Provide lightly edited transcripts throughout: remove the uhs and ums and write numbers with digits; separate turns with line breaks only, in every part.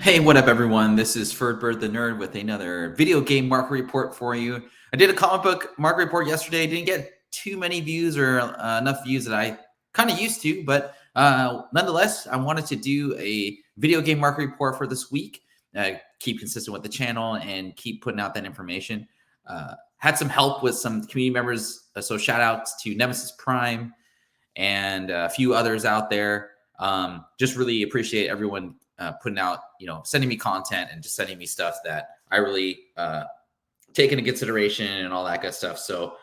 Hey, what up, everyone? This is Fred the Nerd with another video game market report for you. I did a comic book market report yesterday. Didn't get too many views or enough views that I kind of used to, but nonetheless, I wanted to do a video game market report for this week. Keep consistent with the channel and keep putting out that information. Had some help with some community members, so shout outs to Nemesis Prime and a few others out there. Just really appreciate everyone putting out, sending me content and just sending me stuff that I really take into consideration and all that good stuff. So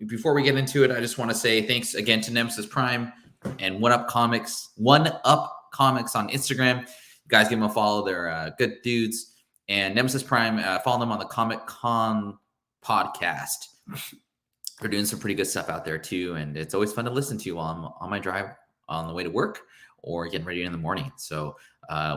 before we get into it, I just want to say thanks again to Nemesis Prime and One Up Comics on Instagram. You guys give them a follow. They're good dudes. And Nemesis Prime, follow them on the Comic Con podcast. They're doing some pretty good stuff out there too, and it's always fun to listen to while I'm on my drive on the way to work or getting ready in the morning. So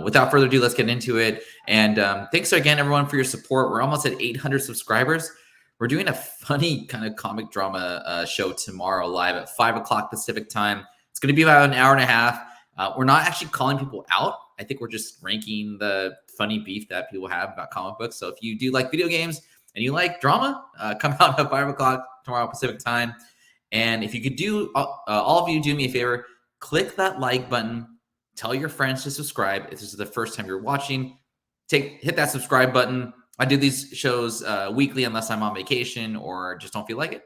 without further ado, let's get into it. And thanks again, everyone, for your support. We're almost at 800 subscribers. We're doing a funny kind of comic drama show tomorrow live at 5 o'clock Pacific time. It's going to be about an hour and a half. We're not actually calling people out. I think we're just ranking the funny beef that people have about comic books. So if you do like video games and you like drama, come out at 5 o'clock tomorrow Pacific time. And if you could do, all of you do me a favor, click that like button, tell your friends to subscribe. If this is the first time you're watching, hit that subscribe button. I do these shows weekly unless I'm on vacation or just don't feel like it.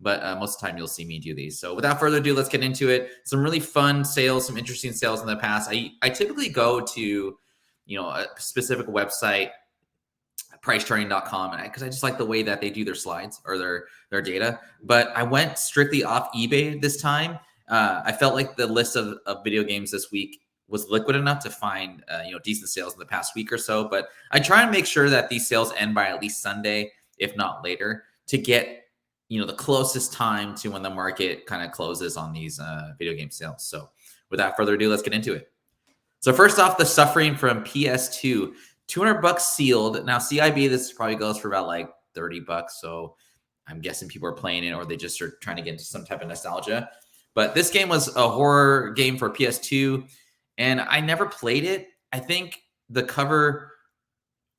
But most of the time you'll see me do these. So without further ado, let's get into it. Some really fun sales, some interesting sales in the past. I typically go to, a specific website, pricecharting.com, because I just like the way that they do their slides or their data. But I went strictly off eBay this time. I felt like the list of video games this week was liquid enough to find decent sales in the past week or so. But I try and make sure that these sales end by at least Sunday, if not later, to get the closest time to when the market kind of closes on these video game sales. So without further ado, let's get into it. So first off, the Suffering from PS2. $200 sealed. Now CIB, this probably goes for about like $30. So I'm guessing people are playing it or they just are trying to get into some type of nostalgia. But this game was a horror game for PS2 and I never played it. I think the cover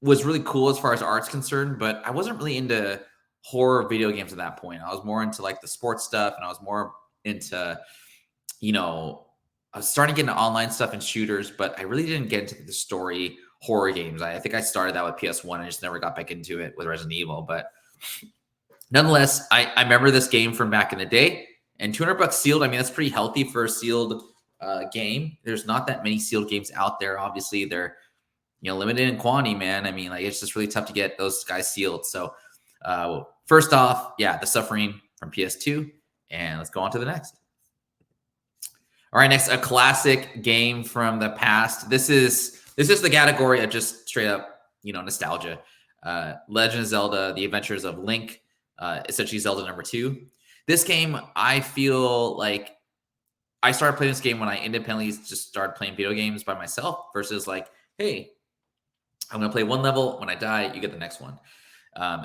was really cool as far as art's concerned, but I wasn't really into horror video games at that point. I was more into like the sports stuff and I was more into, I was starting to get into online stuff and shooters, but I really didn't get into the story horror games. I think I started that with PS1 and just never got back into it with Resident Evil. But nonetheless, I remember this game from back in the day. And $200 sealed, I mean, that's pretty healthy for a sealed game. There's not that many sealed games out there. Obviously, they're limited in quantity, man. I mean, like it's just really tough to get those guys sealed. So first off, yeah, The Suffering from PS2. And let's go on to the next. All right, next, a classic game from the past. This is the category of just straight up, nostalgia. Legend of Zelda: The Adventures of Link, essentially Zelda number 2. This game, I feel like I started playing this game when I independently just started playing video games by myself versus like, hey, I'm going to play one level. When I die, you get the next one.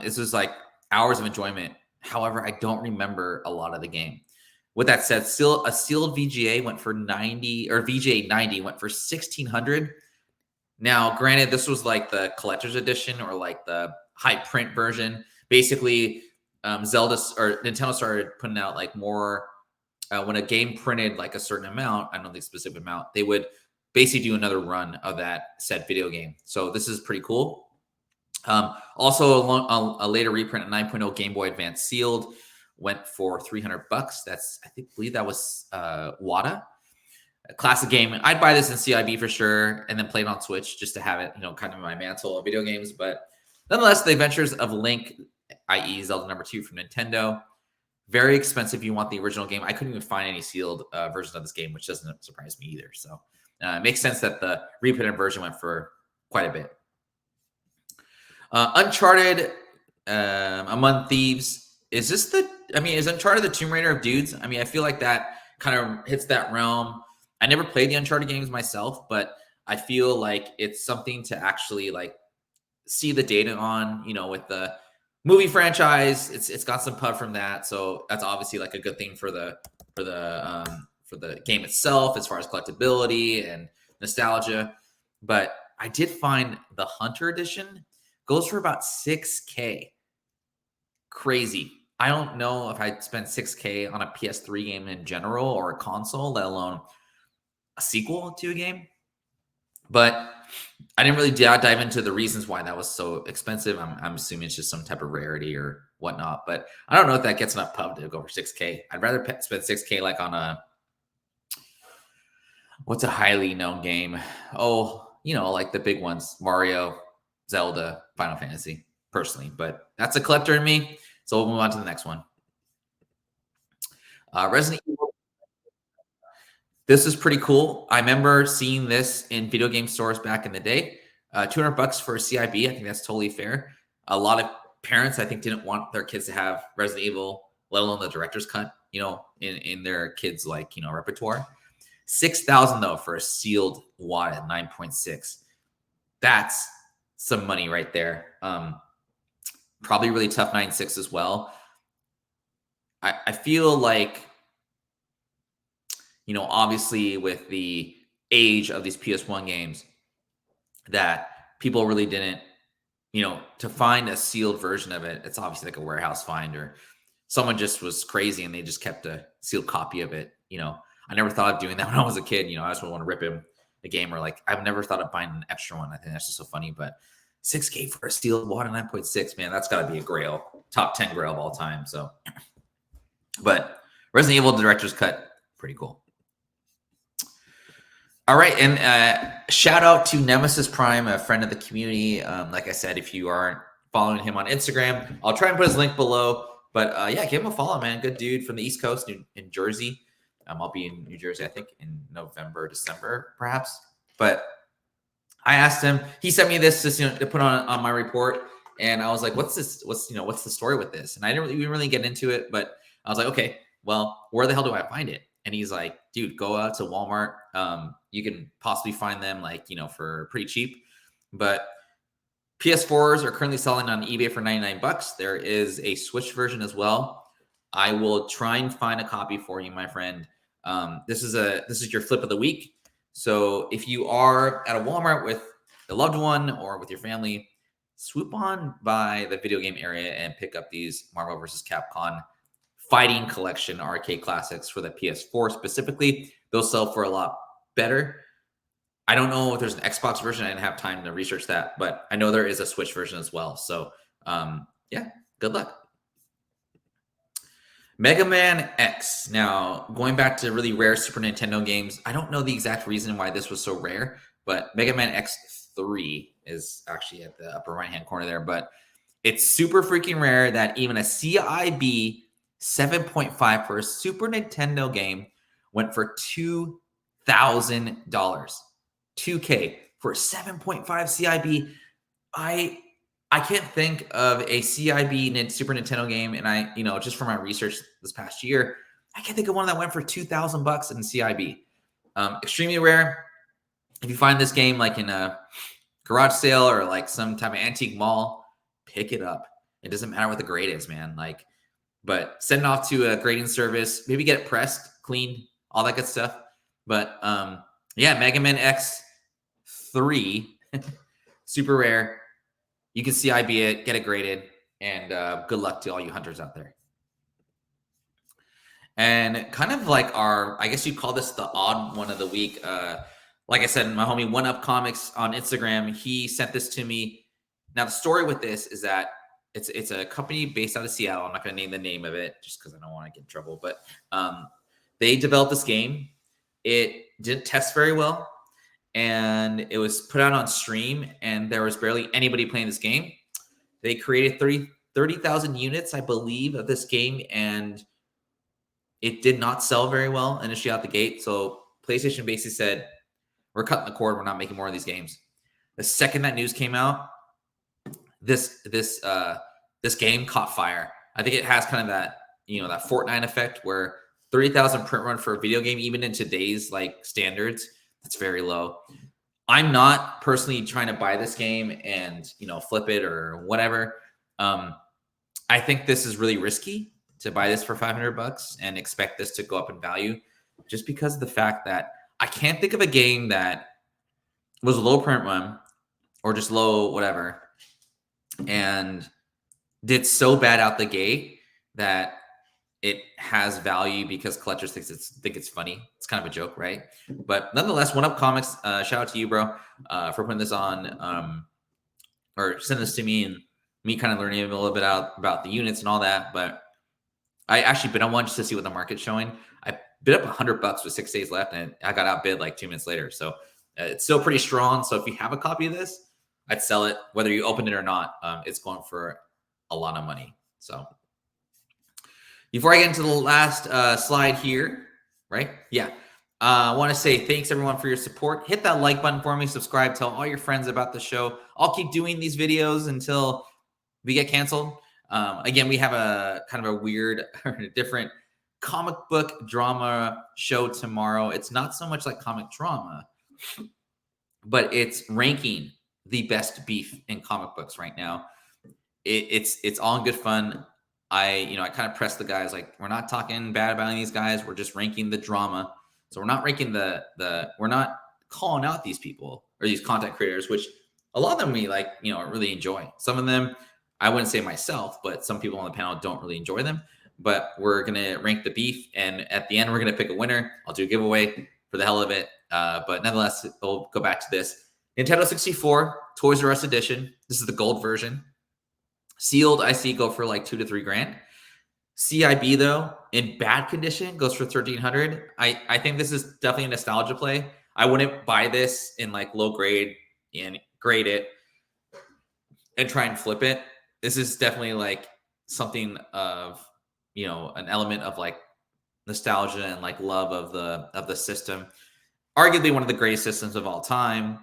This was like hours of enjoyment. However, I don't remember a lot of the game. With that said, still a sealed VGA went for 90, or VGA 90 went for 1,600. Now, granted, this was like the collector's edition or like the high print version. Basically, Zelda or Nintendo started putting out like more when a game printed like a certain amount, I don't know the specific amount, they would basically do another run of that said video game. So this is pretty cool. Also, a later reprint, a 9.0 Game Boy Advance sealed, went for $300. That's, believe that was WATA. A classic game. I'd buy this in CIB for sure, and then play it on Switch just to have it, kind of in my mantle of video games. But nonetheless, The Adventures of Link, i.e. Zelda number 2 from Nintendo. Very expensive if you want the original game. I couldn't even find any sealed version of this game, which doesn't surprise me either. So it makes sense that the reprinted version went for quite a bit. Uncharted, Among Thieves. Is Uncharted the Tomb Raider of dudes? I mean, I feel like that kind of hits that realm. I never played the Uncharted games myself, but I feel like it's something to actually like see the data on, with the movie franchise. It's got some pub from that. So that's obviously like a good thing for the game itself, as far as collectability and nostalgia. But I did find the Hunter Edition goes for about $6K. Crazy. I don't know if I'd spend $6K on a PS3 game in general or a console, let alone a sequel to a game. But I didn't really dive into the reasons why that was so expensive. I'm assuming it's just some type of rarity or whatnot. But I don't know if that gets enough pub to go for $6K. I'd rather spend $6K like on what's a highly known game? Oh, like the big ones, Mario, Zelda, Final Fantasy, personally. But that's a collector in me. So we'll move on to the next one. Resident Evil. This is pretty cool. I remember seeing this in video game stores back in the day. $200 for a CIB. I think that's totally fair. A lot of parents, I think, didn't want their kids to have Resident Evil, let alone the director's cut, in their kids' repertoire. $6,000 though for a sealed wad at 9.6. That's some money right there. Probably really tough 9.6 as well. I feel like, obviously with the age of these PS1 games, that people really didn't, to find a sealed version of it, it's obviously like a warehouse find, or someone just was crazy and they just kept a sealed copy of it. I never thought of doing that when I was a kid. I just want to rip him a game, or like I've never thought of buying an extra one. I think that's just so funny. But $6K for a sealed wad at 9.6, man, that's got to be a grail, top 10 grail of all time. So, but Resident Evil Director's Cut, pretty cool. All right, and shout out to Nemesis Prime, a friend of the community. Like I said, if you aren't following him on Instagram, I'll try and put his link below. But yeah, give him a follow, man. Good dude from the East Coast in Jersey. I'll be in New Jersey, I think, in November, December, perhaps. But I asked him. He sent me this to put on my report, and I was like, "What's this? What's the story with this?" And I didn't really get into it, but I was like, "Okay, well, where the hell do I find it?" And he's like, "Dude, go out to Walmart. You can possibly find them for pretty cheap, but." PS4s are currently selling on eBay for $99. There is a Switch version as well. I will try and find a copy for you, my friend. This is your flip of the week. So if you are at a Walmart with a loved one or with your family, swoop on by the video game area and pick up these Marvel vs. Capcom Fighting Collection arcade classics for the PS4 specifically. They'll sell for a lot better. I don't know if there's an Xbox version. I didn't have time to research that, but I know there is a Switch version as well. So, yeah, good luck. Mega Man X. Now, going back to really rare Super Nintendo games, I don't know the exact reason why this was so rare, but Mega Man X3 is actually at the upper right-hand corner there, but it's super freaking rare that even a CIB 7.5 for a Super Nintendo game went for $2,000. 2K for 7.5 CIB. I can't think of a CIB Super Nintendo game, and I just from my research this past year, I can't think of one that went for $2,000 in CIB. Extremely rare. If you find this game like in a garage sale or like some type of antique mall, pick it up. It doesn't matter what the grade is, man. But send it off to a grading service. Maybe get it pressed, cleaned, all that good stuff. But yeah, Mega Man X3, super rare. You can CIB it, get it graded, and good luck to all you hunters out there. And kind of like I guess you'd call this the odd one of the week. Like I said, my homie One Up Comics on Instagram, he sent this to me. Now the story with this is that it's a company based out of Seattle. I'm not going to name the name of it just because I don't want to get in trouble. But they developed this game. It didn't test very well, and it was put out on stream, and there was barely anybody playing this game. They created 30,000 units, I believe, of this game, and it did not sell very well initially out the gate. So PlayStation basically said, we're cutting the cord. We're not making more of these games. The second that news came out, this game caught fire. I think it has kind of that that Fortnite effect where 30,000 print run for a video game, even in today's standards, that's very low. I'm not personally trying to buy this game and flip it or whatever. I think this is really risky to buy this for $500 and expect this to go up in value, just because of the fact that I can't think of a game that was a low print run, or just low, whatever, and did so bad out the gate that it has value because collectors think it's funny. It's kind of a joke, right? But nonetheless, One Up Comics, shout out to you, bro, for putting this on, or sending this to me, and me kind of learning a little bit about the units and all that. But I actually bid on one just to see what the market's showing. I bid up $100 with 6 days left, and I got outbid like 2 minutes later. So it's still pretty strong. So if you have a copy of this, I'd sell it whether you open it or not. It's going for a lot of money. So before I get into the last slide here, right? Yeah. I want to say thanks everyone for your support. Hit that like button for me, subscribe, tell all your friends about the show. I'll keep doing these videos until we get canceled. Again, we have a kind of a weird or different comic book drama show tomorrow. It's not so much like comic drama, but it's ranking the best beef in comic books right now. It's all in good fun. I kind of press the guys like, we're not talking bad about these guys. We're just ranking the drama. So we're not ranking we're not calling out these people or these content creators, which a lot of them we really enjoy. Some of them I wouldn't say myself, but some people on the panel don't really enjoy them. But we're gonna rank the beef, and at the end we're gonna pick a winner. I'll do a giveaway for the hell of it. But nonetheless, we'll go back to this. Nintendo 64 Toys R Us edition. This is the gold version. Sealed, I see go for like $2 to $3 grand. CIB though, in bad condition, goes for 1,300. I think this is definitely a nostalgia play. I wouldn't buy this in like low grade and grade it and try and flip it. This is definitely like something of an element of like nostalgia and like love of the system. Arguably one of the greatest systems of all time.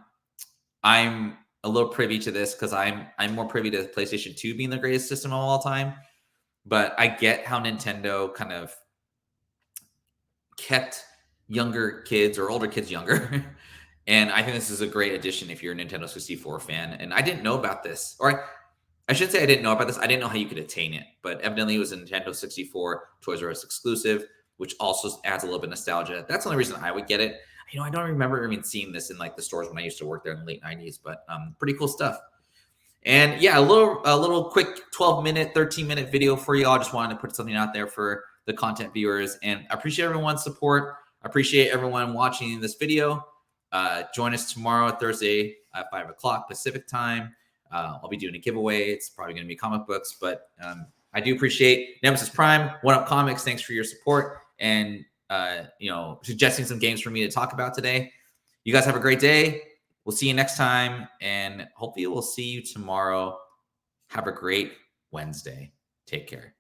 I'm a little privy to this because I'm more privy to PlayStation 2 being the greatest system of all time. But I get how Nintendo kind of kept younger kids or older kids younger. And I think this is a great addition if you're a Nintendo 64 fan. And I didn't know about this. Or I should say I didn't know about this. I didn't know how you could attain it. But evidently it was a Nintendo 64 Toys R Us exclusive, which also adds a little bit of nostalgia. That's the only reason I would get it. I don't remember even seeing this in like the stores when I used to work there in the late 90s, but pretty cool stuff. And yeah, a little quick 12-minute, 13-minute video for you all. Just wanted to put something out there for the content viewers, and I appreciate everyone's support. I appreciate everyone watching this video. Join us tomorrow, Thursday at 5 o'clock Pacific time. I'll be doing a giveaway. It's probably going to be comic books, but I do appreciate Nemesis Prime, One Up Comics. Thanks for your support and suggesting some games for me to talk about today. You guys have a great day. We'll see you next time, and hopefully we'll see you tomorrow. Have a great Wednesday. Take care.